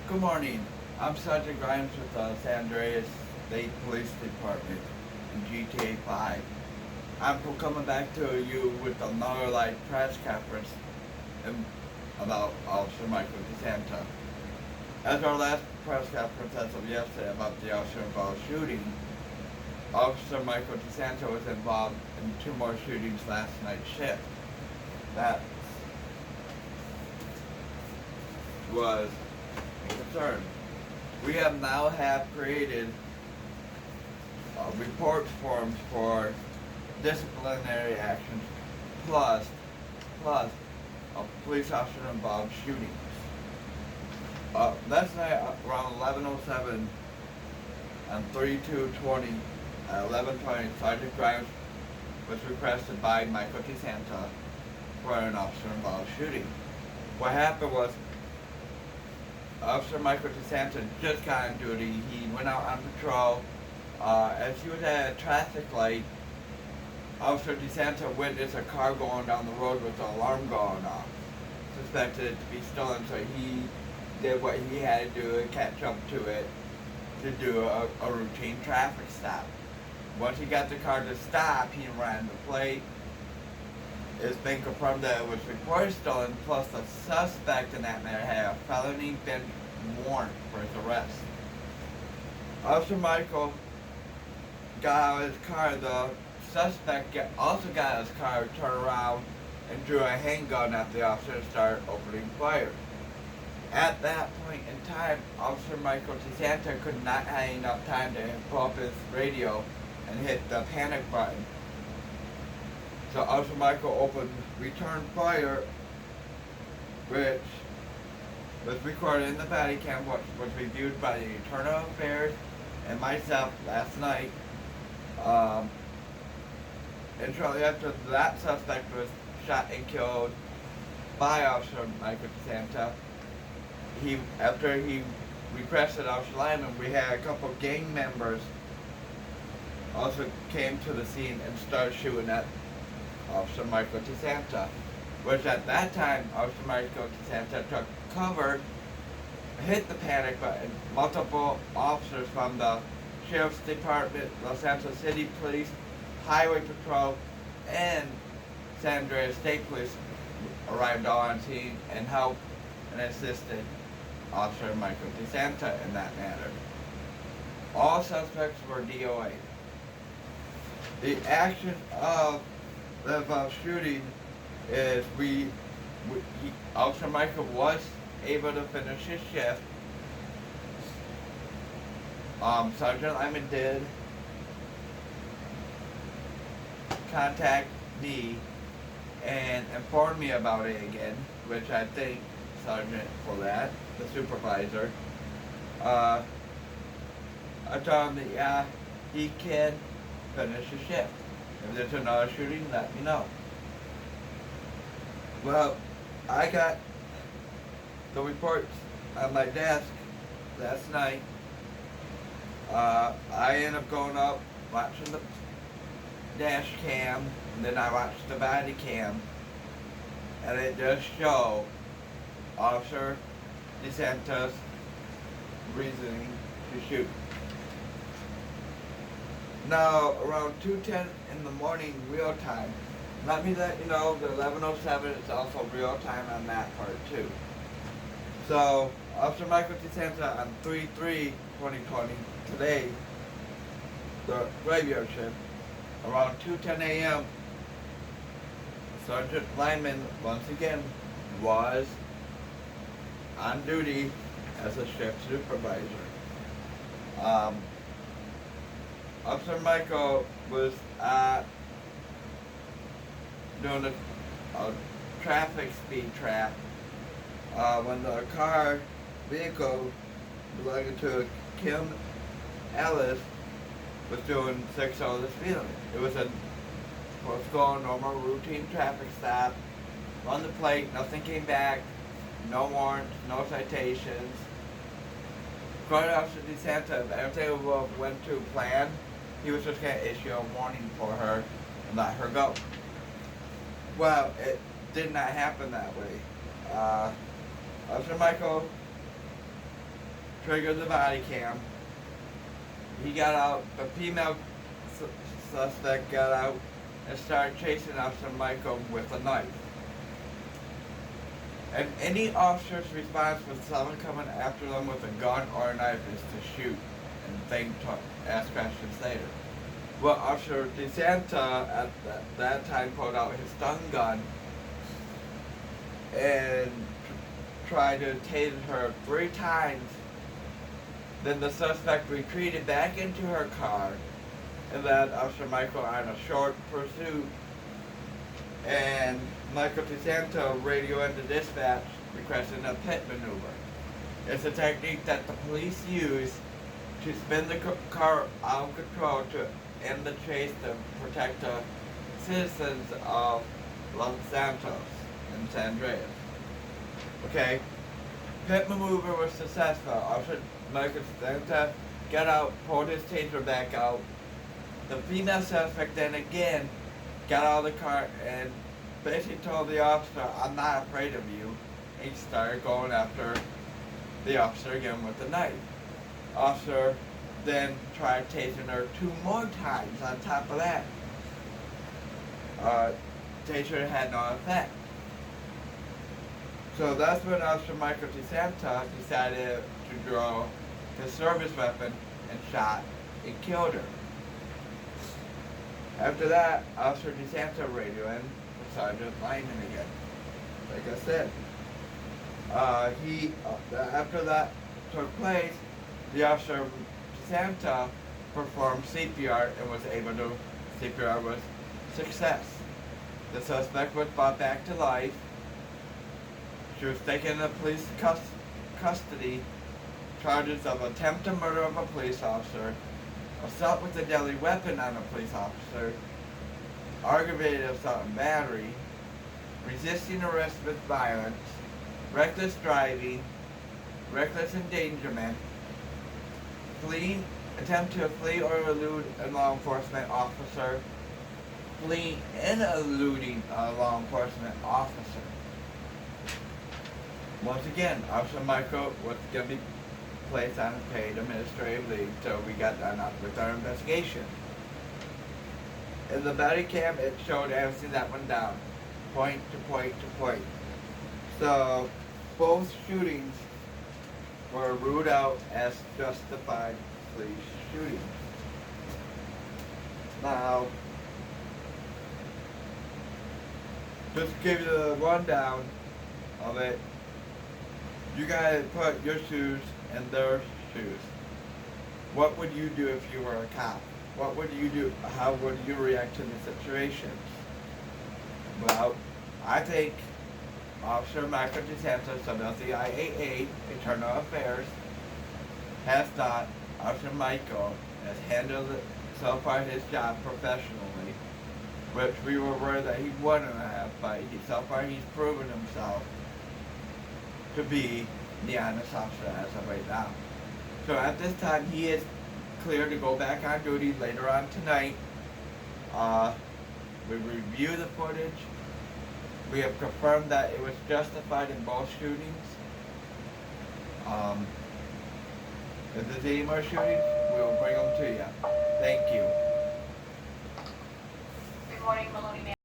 Good morning. I'm Sergeant Grimes with the San Andreas State Police Department in GTA 5. I'm coming back to you with another press conference about Officer Michael DeSanta. As our last press conference as of yesterday about the officer involved shooting, Officer Michael DeSanta was involved in two more shootings last night's shift. That was a concern. We have created report forms for disciplinary actions plus a police officer involved shootings. Last night around 11:07 on 3220 at 11:20, Sergeant Grimes was requested by Michael DeSanta for an officer involved shooting. What happened was Officer Michael DeSanta just got on duty. He went out on patrol. As he was at a traffic light, Officer DeSanta witnessed a car going down the road with the alarm going off. Suspected it to be stolen, so he did what he had to do and catch up to it to do a routine traffic stop. Once he got the car to stop, he ran the plate. It's been confirmed that it was reported stolen, plus the suspect in that matter had a felony bench warrant for his arrest. Officer Michael got out of his car. The suspect also got out of his car, turned around, and drew a handgun at the officer and started opening fire. At that point in time, Officer Michael DeSanta could not have enough time to pull up his radio and hit the panic button. So Officer Michael opened return fire, which was recorded in the body cam, which was reviewed by the Internal Affairs and myself last night. And shortly after that suspect was shot and killed by Officer Michael DeSanta, after he requested Officer Lyman, we had a couple gang members also came to the scene and started shooting at Officer Michael DeSanta, which at that time, Officer Michael DeSanta took cover, hit the panic button. Multiple officers from the Sheriff's Department, Los Angeles City Police, Highway Patrol, and San Andreas State Police arrived all on scene and helped and assisted Officer Michael DeSanta in that matter. All suspects were DOA. The action of the shooting is Officer Michael was able to finish his shift. Sergeant Lyman did contact me and informed me about it again, which I thank Sergeant for that, the supervisor. I told him that he can finish his shift. If there's another shooting, let me know. Well, I got the reports on my desk last night. I ended up going up, watching the dash cam, and then I watched the body cam, and it does show Officer DeSanta's reasoning to shoot. Now, around 2:10 in the morning, real time. Let me let you know the 11:07 is also real time on that part too. So, Officer Michael DeSanta on 3/3/2020 today, the graveyard shift, around 2:10 a.m. Sergeant Lyman once again was on duty as a shift supervisor. Officer Michael was doing a traffic speed trap when the vehicle belonging to Kim Ellis was doing 6 over the speed limit. It was a going normal routine traffic stop. On the plate, nothing came back, no warrants, no citations. According to Officer DeSanta, if everything went to plan, he was just going to issue a warning for her and let her go. Well, it did not happen that way. Officer Michael triggered the body cam. He got out, the female suspect got out and started chasing Officer Michael with a knife. And any officer's response with someone coming after them with a gun or a knife is to shoot and ask questions later. Well, Officer DeSanta at that time pulled out his stun gun and tried to tase her 3 times. Then the suspect retreated back into her car and led Officer Michael on a short pursuit. And Michael DeSanta radioed into dispatch requesting a pit maneuver. It's a technique that the police use to spin the car out of control to end the chase to protect the citizens of Los Santos and San Andreas. Okay, pit maneuver was successful. Officer Michael DeSanta got out, pulled his taser back out. The female suspect then again got out of the car and basically told the officer, "I'm not afraid of you." He started going after the officer again with the knife. Officer then tried tasing her 2 more times on top of that. Taser had no effect. So that's when Officer Michael DeSanta decided to draw his service weapon and shot and killed her. After that, Officer DeSanta radioed in with Sergeant Lyman again. Like I said, after that took place, the Officer DeSanta performed CPR and was able to. CPR was success. The suspect was brought back to life. She was taken into police custody. Charges of attempted murder of a police officer, assault with a deadly weapon on a police officer, aggravated assault and battery, resisting arrest with violence, reckless driving, reckless endangerment, attempt to flee or elude a law enforcement officer, fleeing and eluding a law enforcement officer. Once again, Officer Michael was going to be placed on paid administrative leave till we got done with our investigation. In the body cam, it showed everything that went down, point to point to point. So both shootings were ruled out as justified police shootings. Now, just to give you the rundown of it, you gotta put your shoes in their shoes. What would you do if you were a cop? What would you do? How would you react to the situation? Well, I think Officer Michael DeSanta of the IAA, Internal Affairs, has thought Officer Michael has handled so far his job professionally, which we were worried that he wouldn't have, but so far he's proven himself to be the honest officer as of right now. So at this time, he is clear to go back on duty later on tonight. We review the footage. We have confirmed that it was justified in both shootings. If there's any more shootings, we will bring them to you. Thank you. Good morning, Melissa.